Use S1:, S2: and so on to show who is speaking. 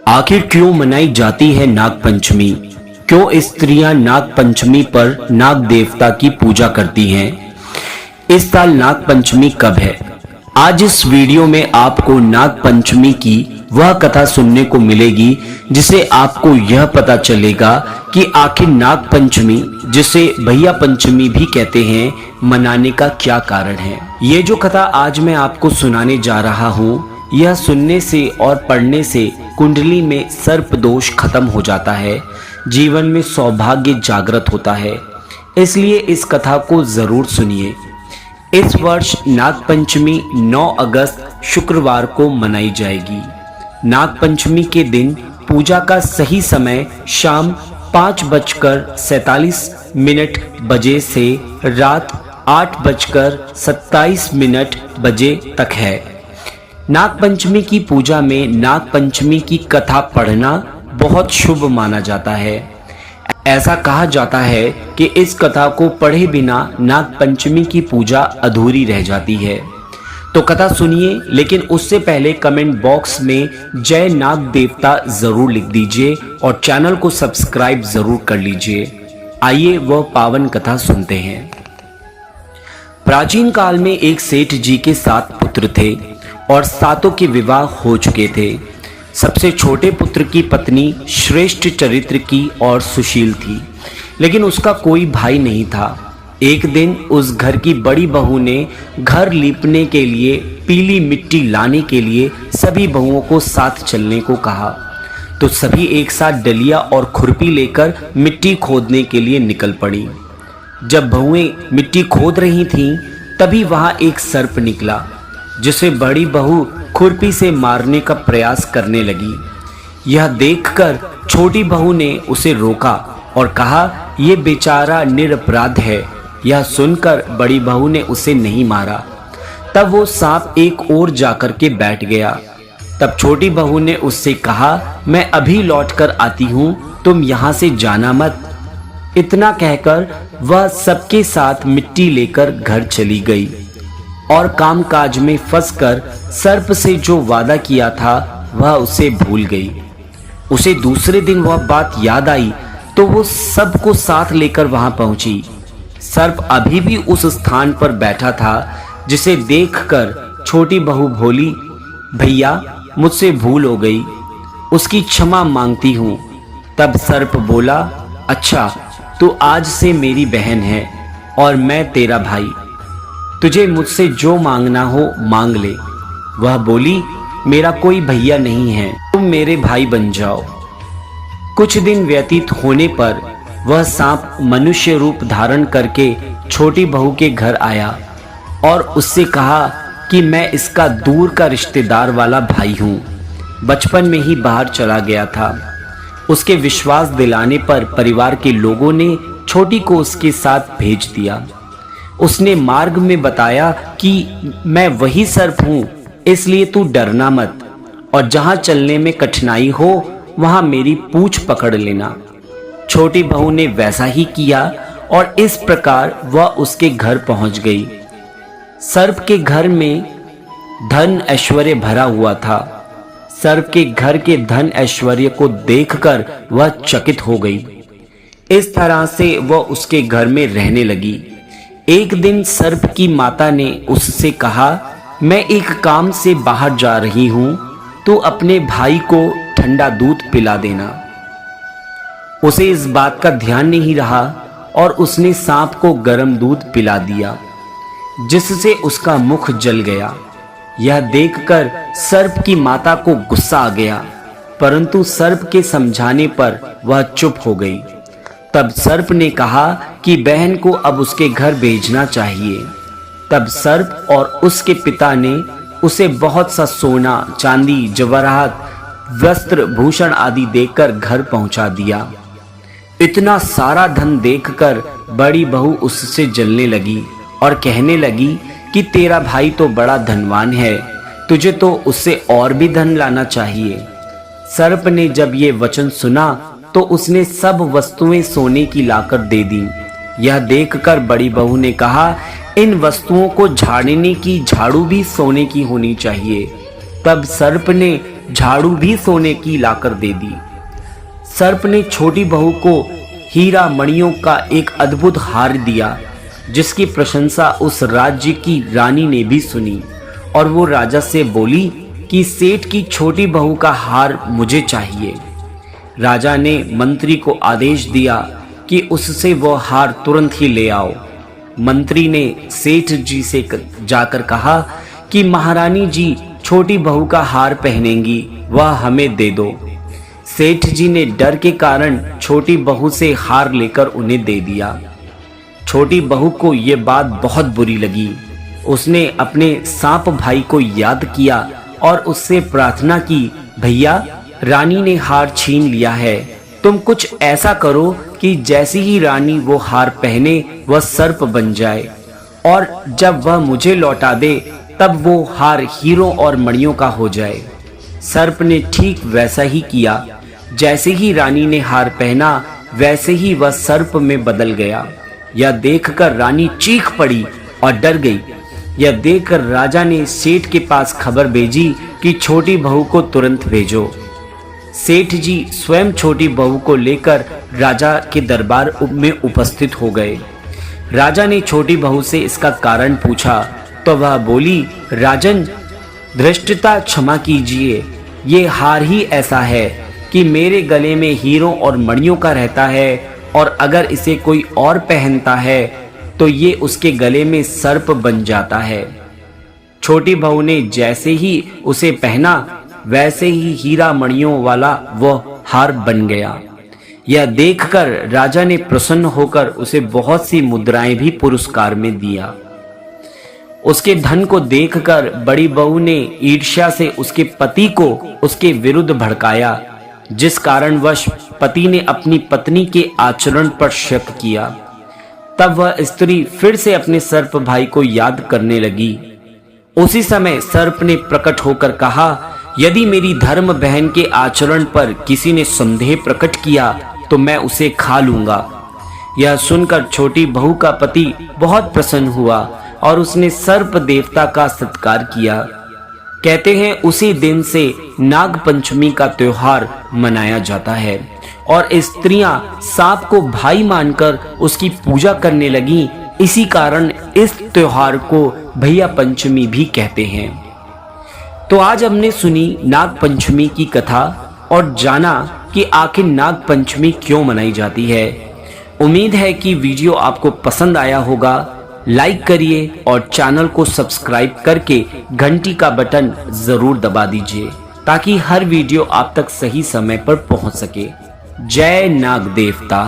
S1: आखिर क्यों मनाई जाती है नाग पंचमी? क्यों स्त्रियां नाग पंचमी पर नाग देवता की पूजा करती हैं? इस साल नाग पंचमी कब है? आज इस वीडियो में आपको नाग पंचमी की वह कथा सुनने को मिलेगी जिसे आपको यह पता चलेगा कि आखिर नाग पंचमी, जिसे भैया पंचमी भी कहते हैं, मनाने का क्या कारण है। ये जो कथा आज मैं आपको सुनाने जा रहा हूँ, यह सुनने से और पढ़ने से कुंडली में सर्प दोष खत्म हो जाता है, जीवन में सौभाग्य जागृत होता है। इसलिए इस कथा को जरूर सुनिए। इस वर्ष नाग पंचमी 9 अगस्त शुक्रवार को मनाई जाएगी। नाग पंचमी के दिन पूजा का सही समय शाम 5:47 बजे से रात 8:27 बजे तक है। नाग पंचमी की पूजा में नाग पंचमी की कथा पढ़ना बहुत शुभ माना जाता है। ऐसा कहा जाता है कि इस कथा को पढ़े बिना नाग पंचमी की पूजा अधूरी रह जाती है। तो कथा सुनिए, लेकिन उससे पहले कमेंट बॉक्स में जय नाग देवता जरूर लिख दीजिए और चैनल को सब्सक्राइब जरूर कर लीजिए। आइए वह पावन कथा सुनते हैं। प्राचीन काल में एक सेठ जी के 7 पुत्र थे और 7 के विवाह हो चुके थे। सबसे छोटे पुत्र की पत्नी श्रेष्ठ चरित्र की और सुशील थी, लेकिन उसका कोई भाई नहीं था। एक दिन उस घर की बड़ी बहू ने घर लीपने के लिए पीली मिट्टी लाने के लिए सभी बहुओं को साथ चलने को कहा, तो सभी एक साथ डलिया और खुरपी लेकर मिट्टी खोदने के लिए निकल पड़ी। जब बहुएं मिट्टी खोद रही थीं, तभी वहां एक सर्प निकला, जिसे बड़ी बहू खुरपी से मारने का प्रयास करने लगी। यह देखकर छोटी बहू ने उसे रोका और कहा, यह बेचारा निरपराध है। यह सुनकर बड़ी बहू ने उसे नहीं मारा। तब वो सांप एक ओर जाकर के बैठ गया। तब छोटी बहू ने उससे कहा, मैं अभी लौट कर आती हूँ, तुम यहाँ से जाना मत। इतना कहकर वह सबके साथ मिट्टी लेकर घर चली गई और कामकाज में फंसकर सर्प से जो वादा किया था वह उसे भूल गई। उसे दूसरे दिन वह बात याद आई तो वो सबको साथ लेकर वहां पहुंची। सर्प अभी भी उस स्थान पर बैठा था, जिसे देखकर छोटी बहू बोली, भैया मुझसे भूल हो गई, उसकी क्षमा मांगती हूँ। तब सर्प बोला, अच्छा तू आज से मेरी बहन है और मैं तेरा भाई, तुझे मुझसे जो मांगना हो मांग ले। वह बोली, मेरा कोई भैया नहीं है, तुम मेरे भाई बन जाओ। कुछ दिन व्यतीत होने पर वह सांप मनुष्य रूप धारण करके छोटी बहू के घर आया और उससे कहा कि मैं इसका दूर का रिश्तेदार वाला भाई हूँ, बचपन में ही बाहर चला गया था। उसके विश्वास दिलाने पर परिवार के लोगों ने छोटी को उसके साथ भेज दिया। उसने मार्ग में बताया कि मैं वही सर्प हूँ, इसलिए तू डरना मत और जहां चलने में कठिनाई हो वहां मेरी पूंछ पकड़ लेना। छोटी बहू ने वैसा ही किया और इस प्रकार वह उसके घर पहुंच गई। सर्प के घर में धन ऐश्वर्य भरा हुआ था। सर्प के घर के धन ऐश्वर्य को देखकर वह चकित हो गई। इस तरह से वह उसके घर में रहने लगी। एक दिन सर्प की माता ने उससे कहा, मैं एक काम से बाहर जा रही हूं, तू अपने भाई को ठंडा दूध पिला देना। उसे इस बात का ध्यान नहीं रहा और उसने सांप को गर्म दूध पिला दिया, जिससे उसका मुख जल गया। यह देखकर सर्प की माता को गुस्सा आ गया, परंतु सर्प के समझाने पर वह चुप हो गई। तब सर्प ने कहा कि बहन को अब उसके घर भेजना चाहिए। तब सर्प और उसके पिता ने उसे बहुत सा सोना, चांदी, जवाहरात, वस्त्र, भूषण आदि देकर घर पहुंचा दिया। इतना सारा धन देखकर बड़ी बहू उससे जलने लगी और कहने लगी कि तेरा भाई तो बड़ा धनवान है, तुझे तो उससे और भी धन लाना चाहिए। सर्प ने जब ये वचन सुना तो उसने सब वस्तुएं सोने की लाकर दे दी। यह देखकर बड़ी बहू ने कहा, इन वस्तुओं को झाड़ने की झाड़ू भी सोने की होनी चाहिए। तब सर्प ने झाड़ू भी सोने की लाकर दे दी। सर्प ने छोटी बहू को हीरा मणियों का एक अद्भुत हार दिया, जिसकी प्रशंसा उस राज्य की रानी ने भी सुनी और वो राजा से बोली कि सेठ की छोटी बहू का हार मुझे चाहिए। राजा ने मंत्री को आदेश दिया कि उससे वो हार तुरंत ही ले आओ। मंत्री ने सेठ जी से जाकर कहा कि महारानी जी छोटी बहू का हार पहनेंगी, वह हमें दे दो। सेठ जी ने डर के कारण छोटी बहू से हार लेकर उन्हें दे दिया। छोटी बहू को ये बात बहुत बुरी लगी। उसने अपने सांप भाई को याद किया और उससे प्रार्थना की, भैया रानी ने हार छीन लिया है, तुम कुछ ऐसा करो कि जैसी ही रानी वो हार पहने वह सर्प बन जाए, और जब वह मुझे लौटा दे तब वो हार हीरों और मणियों का हो जाए। सर्प ने ठीक वैसा ही किया। जैसे ही रानी ने हार पहना वैसे ही वह सर्प में बदल गया। यह देखकर रानी चीख पड़ी और डर गई। यह देखकर राजा ने सेठ के पास खबर भेजी कि छोटी बहू को तुरंत भेजो। सेठ जी स्वयं छोटी बहू को लेकर राजा के दरबार में उपस्थित हो गए। राजा ने छोटी बहू से इसका कारण पूछा तो वह बोली, राजन धृष्टता क्षमा कीजिए, ये हार ही ऐसा है कि मेरे गले में हीरों और मणियों का रहता है, और अगर इसे कोई और पहनता है तो ये उसके गले में सर्प बन जाता है। छोटी बहू ने जैसे ही उसे पहना वैसे ही हीरा मणियों वाला वह हार बन गया। यह देखकर राजा ने प्रसन्न होकर उसे बहुत सी मुद्राएं भी पुरस्कार में दिया। उसके धन को देखकर बड़ी बहू ने ईर्ष्या से उसके पति को उसके विरुद्ध भड़काया, जिस कारणवश पति ने अपनी पत्नी के आचरण पर शक किया। तब वह स्त्री फिर से अपने सर्प भाई को याद करने लगी। उसी समय सर्प ने प्रकट होकर कहा, यदि मेरी धर्म बहन के आचरण पर किसी ने संदेह प्रकट किया तो मैं उसे खा लूंगा। यह सुनकर छोटी बहू का पति बहुत प्रसन्न हुआ और उसने सर्प देवता का सत्कार किया। कहते हैं उसी दिन से नाग पंचमी का त्योहार मनाया जाता है और स्त्रियां सांप को भाई मानकर उसकी पूजा करने लगी। इसी कारण इस त्योहार को भैया पंचमी भी कहते हैं। तो आज हमने सुनी नाग पंचमी की कथा और जाना कि आखिर नाग पंचमी क्यों मनाई जाती है। उम्मीद है कि वीडियो आपको पसंद आया होगा। लाइक करिए और चैनल को सब्सक्राइब करके घंटी का बटन जरूर दबा दीजिए ताकि हर वीडियो आप तक सही समय पर पहुंच सके। जय नाग देवता।